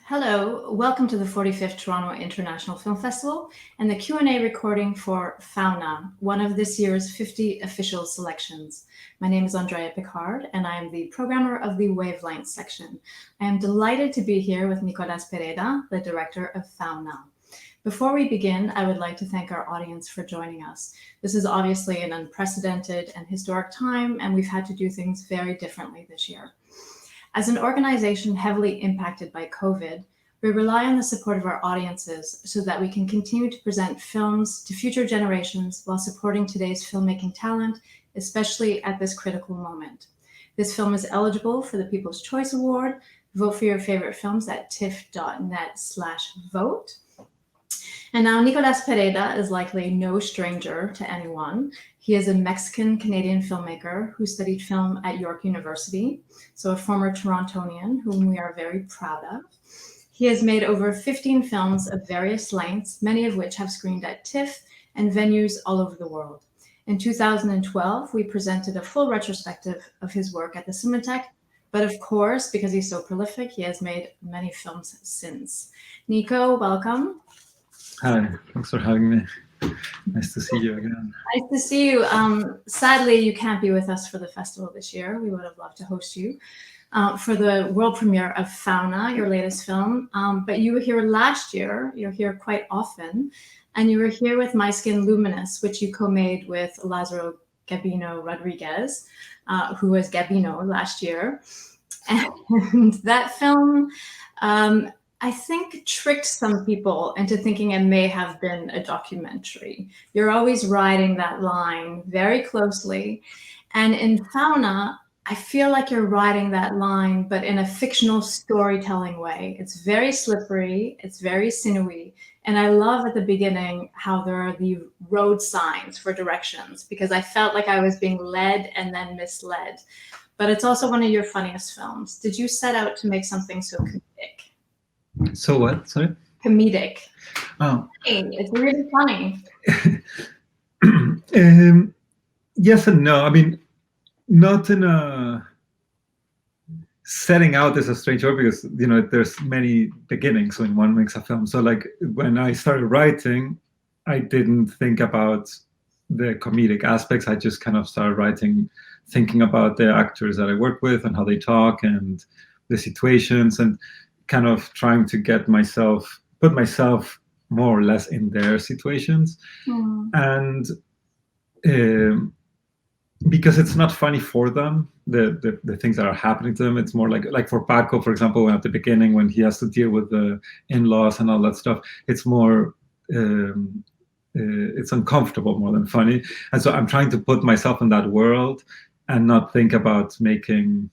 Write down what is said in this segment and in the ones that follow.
Hello, welcome to the 45th Toronto International Film Festival and the Q&A recording for Fauna, one of this year's 50 official selections. My name is Andrea Picard and I am the programmer of the Wavelength section. I am delighted to be here with Nicolás Pereda, the director of Fauna. Before we begin, I would like to thank our audience for joining us. This is obviously an unprecedented and historic time, and we've had to do things very differently this year. As an organization heavily impacted by COVID, we rely on the support of our audiences so that we can continue to present films to future generations while supporting today's filmmaking talent, especially at this critical moment. This film is eligible for the People's Choice Award. Vote for your favorite films at tiff.net/vote. And now Nicolás Pereda is likely no stranger to anyone. He is a Mexican-Canadian filmmaker who studied film at York University, so a former Torontonian whom we are very proud of. He has made over 15 films of various lengths, many of which have screened at TIFF and venues all over the world. In 2012, we presented a full retrospective of his work at the Cinematheque, but of course, because he's so prolific, he has made many films since. Nico, welcome. Hi, thanks for having me. Nice to see you again. Nice to see you. Sadly, you can't be with us for the festival this year. We would have loved to host you for the world premiere of Fauna, your latest film. But you were here last year. You're here quite often. And you were here with My Skin Luminous, which you co-made with Lázaro Gabino Rodríguez, who was Gabino last year. And that film, I think, tricked some people into thinking it may have been a documentary. You're always riding that line very closely. And in Fauna, I feel like you're riding that line, but in a fictional storytelling way. It's very slippery, it's very sinewy. And I love at the beginning how there are the road signs for directions, because I felt like I was being led and then misled. But it's also one of your funniest films. Did you set out to make something so comedic? So what? Sorry? Comedic. Oh. It's really funny. Yes and no. I mean, not in a setting out as a strange word, because there's many beginnings when one makes a film. So like when I started writing, I didn't think about the comedic aspects. I just kind of started writing, thinking about the actors that I work with and how they talk and the situations, and kind of trying to put myself more or less in their situations. And because it's not funny for them, the things that are happening to them, it's more like for Paco, for example, at the beginning when he has to deal with the in-laws and all that stuff, it's more it's uncomfortable more than funny. And so I'm trying to put myself in that world and not think about making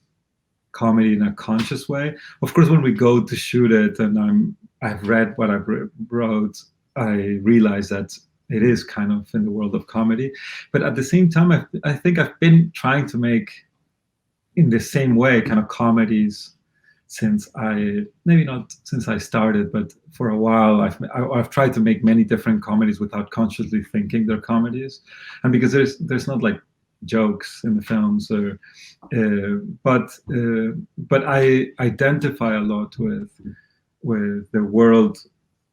comedy in a conscious way. Of course, when we go to shoot it and I've read what I wrote, I realize that it is kind of in the world of comedy. But at the same time, I think I've been trying to make in the same way kind of comedies maybe not since I started, but for a while I've tried to make many different comedies without consciously thinking they're comedies. And because there's not like jokes in the films, but I identify a lot with the world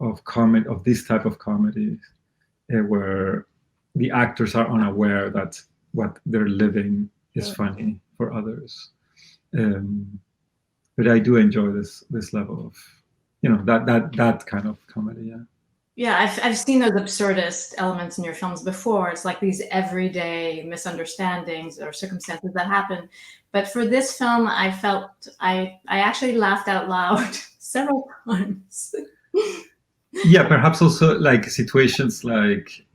of comedy, of this type of comedy, where the actors are unaware that what they're living is funny for others. But I do enjoy this level of that kind of comedy. Yeah. Yeah, I've seen those absurdist elements in your films before. It's like these everyday misunderstandings or circumstances that happen. But for this film, I felt I actually laughed out loud several times. Yeah, perhaps also like situations like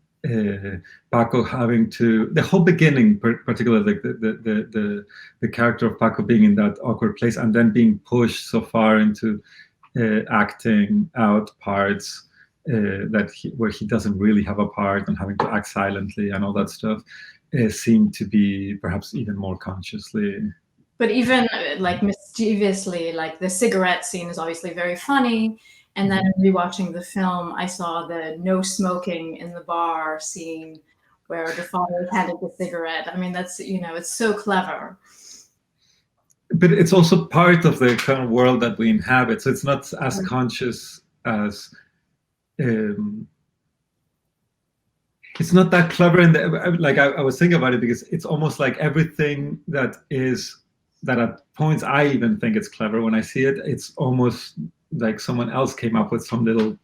Paco having to, the whole beginning, particularly like the character of Paco being in that awkward place and then being pushed so far into acting out parts where he doesn't really have a part and having to act silently and all that stuff seemed to be perhaps even more consciously. But even like mischievously, like the cigarette scene is obviously very funny. And then rewatching the film, I saw the no smoking in the bar scene where the father handed the cigarette. I mean, that's, it's so clever. but it's also part of the kind of world that we inhabit. So it's not as Right. conscious as, it's not that clever. And like I was thinking about it because it's almost like everything that at points I even think it's clever when I see it. It's almost like someone else came up with some little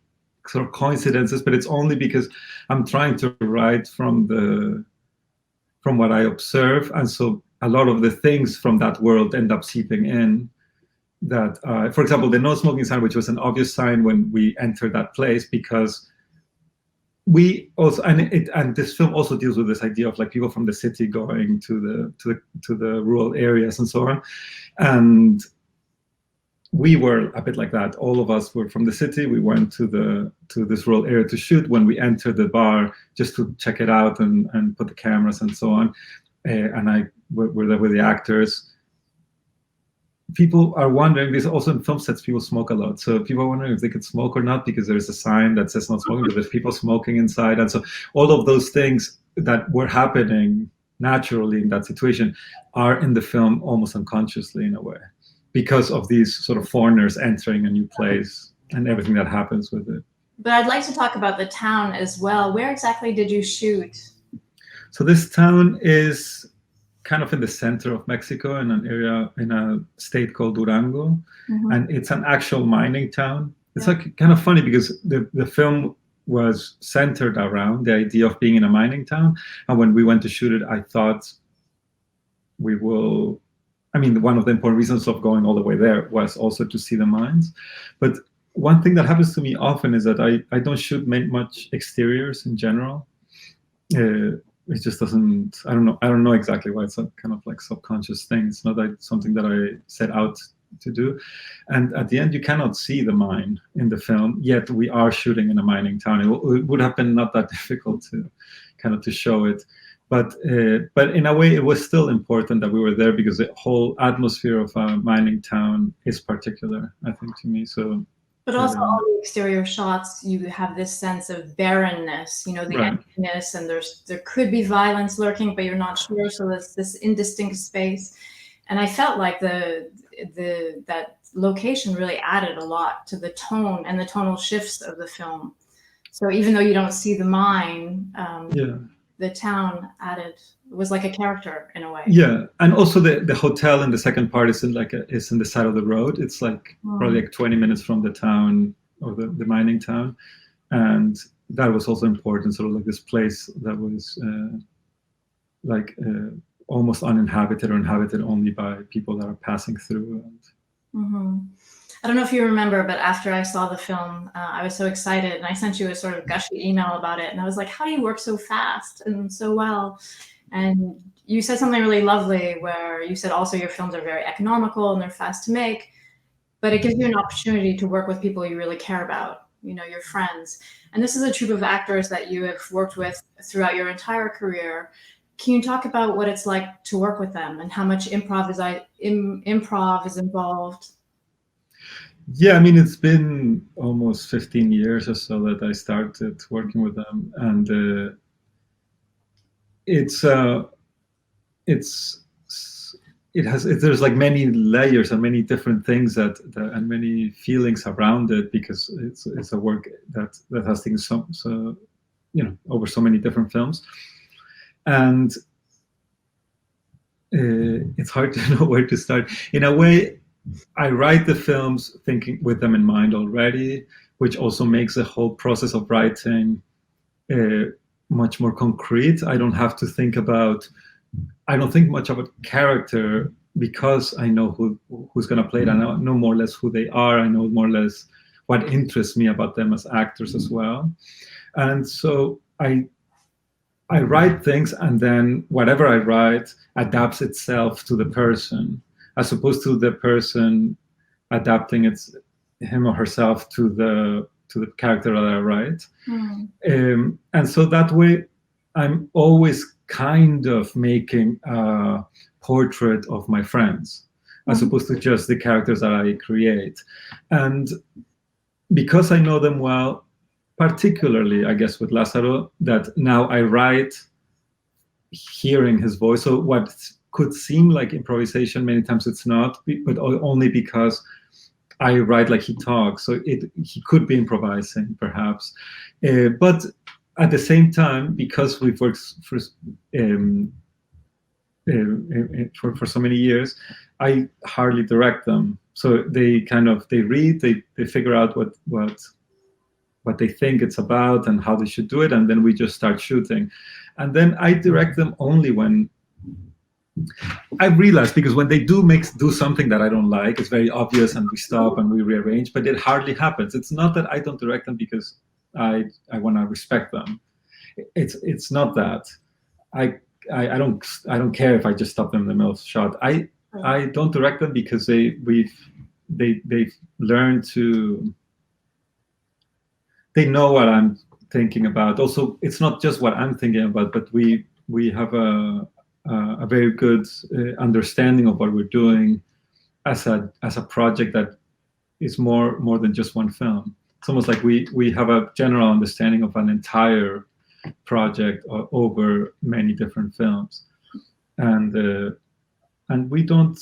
sort of coincidences, but it's only because I'm trying to write from what I observe, and so a lot of the things from that world end up seeping in. That, for example, the no smoking sign, which was an obvious sign when we entered that place, because we also, and this film also deals with this idea of like people from the city going to the rural areas and so on, and we were a bit like that. All of us were from the city. We went to this rural area to shoot. When we entered the bar, just to check it out and put the cameras and so on, and we're there with the actors. People are wondering, because also in film sets, people smoke a lot. So people are wondering if they could smoke or not, because there's a sign that says not smoking, but there's people smoking inside. And so all of those things that were happening naturally in that situation are in the film almost unconsciously in a way, because of these sort of foreigners entering a new place and everything that happens with it. But I'd like to talk about the town as well. Where exactly did you shoot? So this town is kind of in the center of Mexico, in an area, in a state called Durango, and it's an actual mining town. It's like kind of funny because the film was centered around the idea of being in a mining town, and when we went to shoot it, I thought we will. I mean, one of the important reasons of going all the way there was also to see the mines. But one thing that happens to me often is that I don't shoot much exteriors in general. It just doesn't, I don't know exactly why. It's a kind of like subconscious thing. It's not like something that I set out to do. And at the end, you cannot see the mine in the film, yet we are shooting in a mining town. It would have been not that difficult to show it. But in a way, it was still important that we were there, because the whole atmosphere of a mining town is particular, I think, to me. So, but also all the exterior shots, you have this sense of barrenness, the emptiness, and there could be violence lurking, but you're not sure. So there's this indistinct space, and I felt like that location really added a lot to the tone and the tonal shifts of the film. So even though you don't see the mine, the town was like a character in a way. Yeah, and also the hotel in the second part is in the side of the road. It's like probably like 20 minutes from the town, or the mining town, and that was also important. Sort of like this place that was almost uninhabited, or inhabited only by people that are passing through. I don't know if you remember, but after I saw the film, I was so excited, and I sent you a sort of gushy email about it. And I was like, how do you work so fast and so well? And you said something really lovely, where you said also your films are very economical and they're fast to make, but it gives you an opportunity to work with people you really care about, your friends. And this is a troupe of actors that you have worked with throughout your entire career. Can you talk about what it's like to work with them, and how much improv is involved? Yeah, I mean, it's been almost 15 years or so that I started working with them, and there's like many layers and many different things and many feelings around it, because it's a work that has things over so many different films, and it's hard to know where to start. In a way, I write the films thinking with them in mind already, which also makes the whole process of writing much more concrete. I don't have to think much about character, because I know who's going to play it. I know more or less who they are. I know more or less what interests me about them as actors as well. And so I write things, and then whatever I write adapts itself to the person, as opposed to the person adapting him or herself to the character that I write. And so that way, I'm always kind of making a portrait of my friends, as opposed to just the characters that I create. And because I know them well, particularly, I guess, with Lázaro, that now I write hearing his voice. So what could seem like improvisation. Many times it's not, but only because I write like he talks. So he could be improvising, perhaps. But at the same time, because we've worked for so many years, I hardly direct them. So they read, they figure out what they think it's about and how they should do it, and then we just start shooting. And then I direct them only when I realize, because when they do something that I don't like, it's very obvious, and we stop and we rearrange, but it hardly happens. It's not that I don't direct them because I want to respect them. It's not that. I don't care if I just stop them in the middle of the shot. I don't direct them because they've learned to. They know what I'm thinking about. Also, it's not just what I'm thinking about, but we have a very good understanding of what we're doing as a project that is more than just one film. It's almost like we have a general understanding of an entire project over many different films, and we don't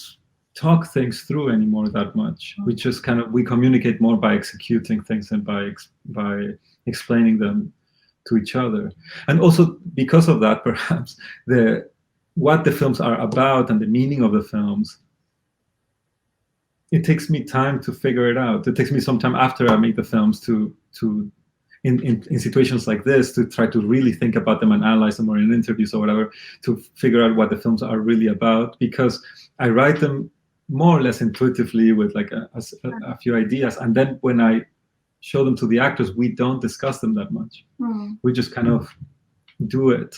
talk things through anymore that much. We just we communicate more by executing things and by explaining them to each other. And also because of that, perhaps what the films are about and the meaning of the films, it takes me time to figure it out. It takes me some time after I make the films to in situations like this, to try to really think about them and analyze them, or in interviews or whatever, to figure out what the films are really about, because I write them more or less intuitively with like a few ideas, and then when I show them to the actors, we don't discuss them that much. We just kind of do it.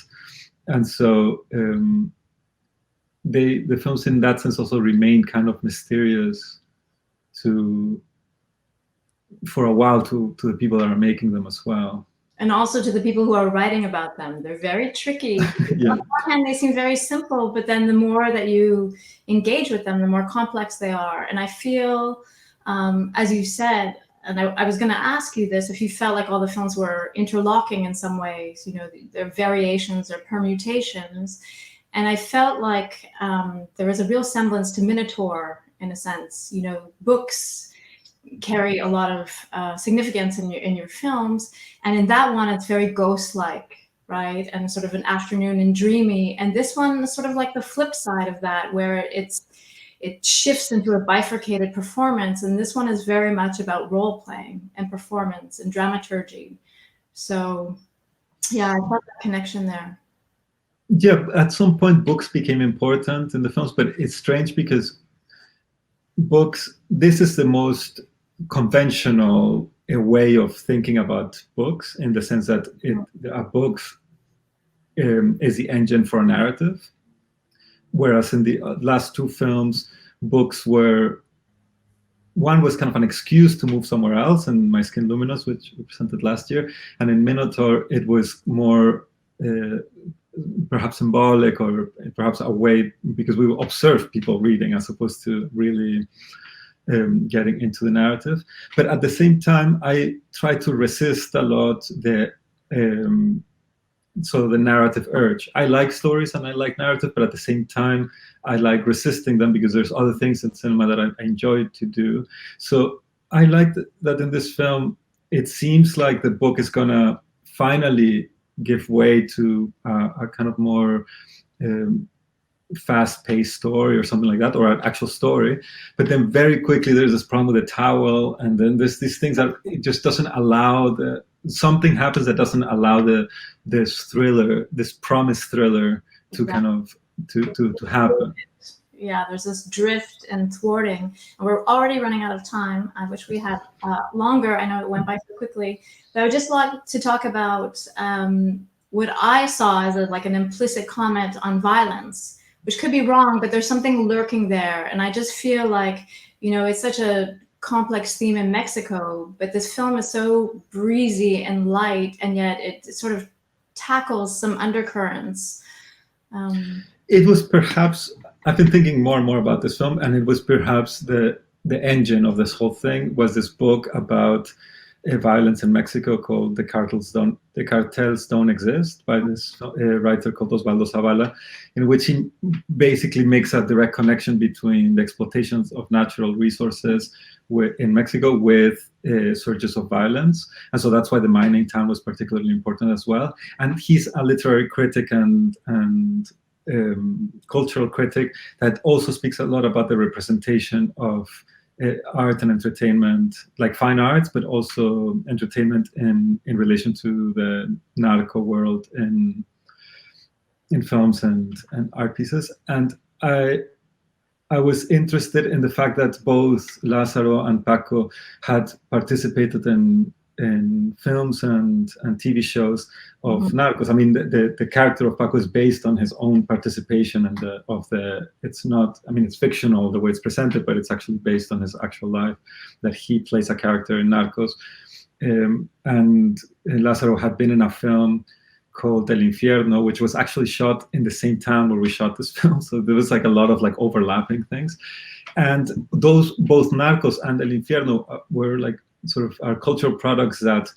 And so the films in that sense also remain kind of mysterious for a while to the people that are making them as well. And also to the people who are writing about them. They're very tricky. Yeah. On the one hand, they seem very simple, but then the more that you engage with them, the more complex they are. And I feel, as you said, and I was going to ask you this, if you felt like all the films were interlocking in some ways, they're variations or permutations. And I felt like there was a real semblance to Minotaur in a sense. Books carry a lot of significance in your films, and in that one it's very ghost-like, right, and sort of an afternoon and dreamy. And this one is sort of like the flip side of that, where it shifts into a bifurcated performance, and this one is very much about role-playing and performance and dramaturgy. So yeah, I thought that connection there. Yeah, at some point books became important in the films, but it's strange because this is the most conventional way of thinking about books, in the sense that a book is the engine for a narrative, whereas in the last two films, books one was kind of an excuse to move somewhere else, in My Skin Luminous, which we presented last year, and in Minotaur it was more perhaps symbolic, or perhaps a way, because we observe people reading as opposed to really getting into the narrative. But at the same time, I try to resist a lot the narrative urge. I like stories and I like narrative, but at the same time, I like resisting them, because there's other things in cinema that I enjoy to do. So I like that in this film, it seems like the book is gonna finally give way to a kind of more fast-paced story or something like that, or an actual story. But then very quickly there's this problem with the towel, and then there's these things that it just doesn't allow something happens that doesn't allow this promised thriller to kind of to happen. Yeah, there's this drift and thwarting, and we're already running out of time. I wish we had longer. I know it went by so quickly, but I would just like to talk about what I saw as an implicit comment on violence, which could be wrong, but there's something lurking there. And I just feel like, it's such a complex theme in Mexico, but this film is so breezy and light, and yet it sort of tackles some undercurrents. It was perhaps, I've been thinking more and more about this film, and it was perhaps the engine of this whole thing was this book about violence in Mexico called The Cartels Don't Exist, by this writer called Osvaldo Zavala, in which he basically makes a direct connection between the exploitations of natural resources in Mexico with surges of violence. And so that's why the mining town was particularly important as well. And he's a literary critic and cultural critic that also speaks a lot about the representation of art and entertainment, like fine arts, but also entertainment in relation to the narco world in films and art pieces. And I was interested in the fact that both Lázaro and Paco had participated in films and TV shows of narcos. I mean, the character of Paco is based on his own participation and it's not, I mean, it's fictional the way it's presented, but it's actually based on his actual life, that he plays a character in Narcos. And Lázaro had been in a film called El Infierno, which was actually shot in the same town where we shot this film. So there was like a lot of like overlapping things. And those, both Narcos and El Infierno were like sort of our cultural products that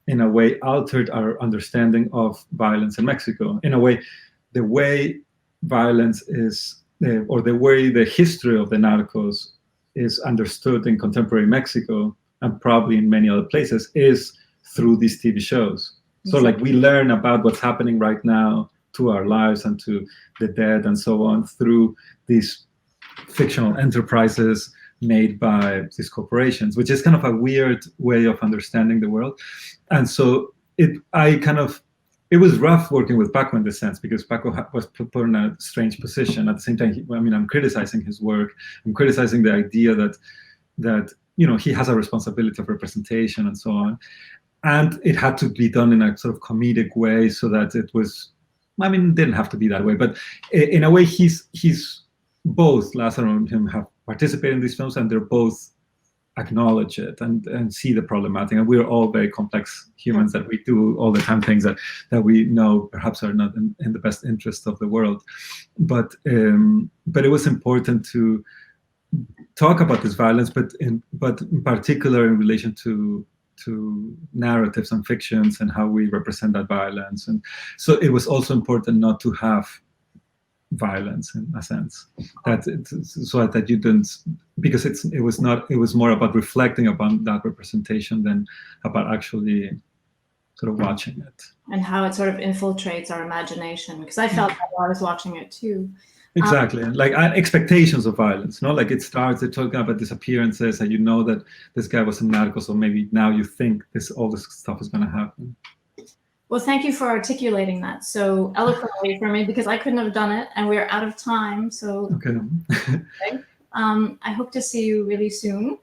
in a way altered our understanding of violence in Mexico. In a way, the way violence is, or the way the history of the narcos is understood in contemporary Mexico, and probably in many other places, is through these TV shows. So like we learn about what's happening right now to our lives and to the dead and so on through these fictional enterprises made by these corporations, which is kind of a weird way of understanding the world. And so it was rough working with Paco in this sense, because Paco was put in a strange position. At the same time, I'm criticizing his work. I'm criticizing the idea that he has a responsibility of representation and so on. And it had to be done in a sort of comedic way, so that it was, it didn't have to be that way, but in a way he's both, Lázaro and him, have participated in these films, and they're both acknowledge it and see the problematic. And we're all very complex humans that we do all the time things that we know perhaps are not in the best interest of the world. But it was important to talk about this violence, but in particular in relation to narratives and fictions and how we represent that violence. And so it was also important not to have violence in a sense, so that you didn't, because it was more about reflecting upon that representation than about actually sort of watching it. And how it sort of infiltrates our imagination, because I felt that while I was watching it too. Exactly. Like expectations of violence, like it starts, they're talking about disappearances, and that this guy was a narco, so maybe now you think all this stuff is going to happen. Well, thank you for articulating that so eloquently for me, because I couldn't have done it, and we're out of time. So okay. I hope to see you really soon,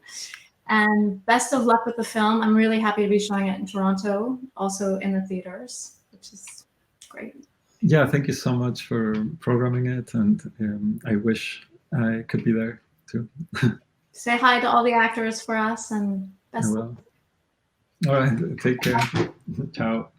and best of luck with the film. I'm really happy to be showing it in Toronto, also in the theaters, which is great. Yeah, thank you so much for programming it, and I wish I could be there too. Say hi to all the actors for us, and best. I will. All right, take care. Ciao.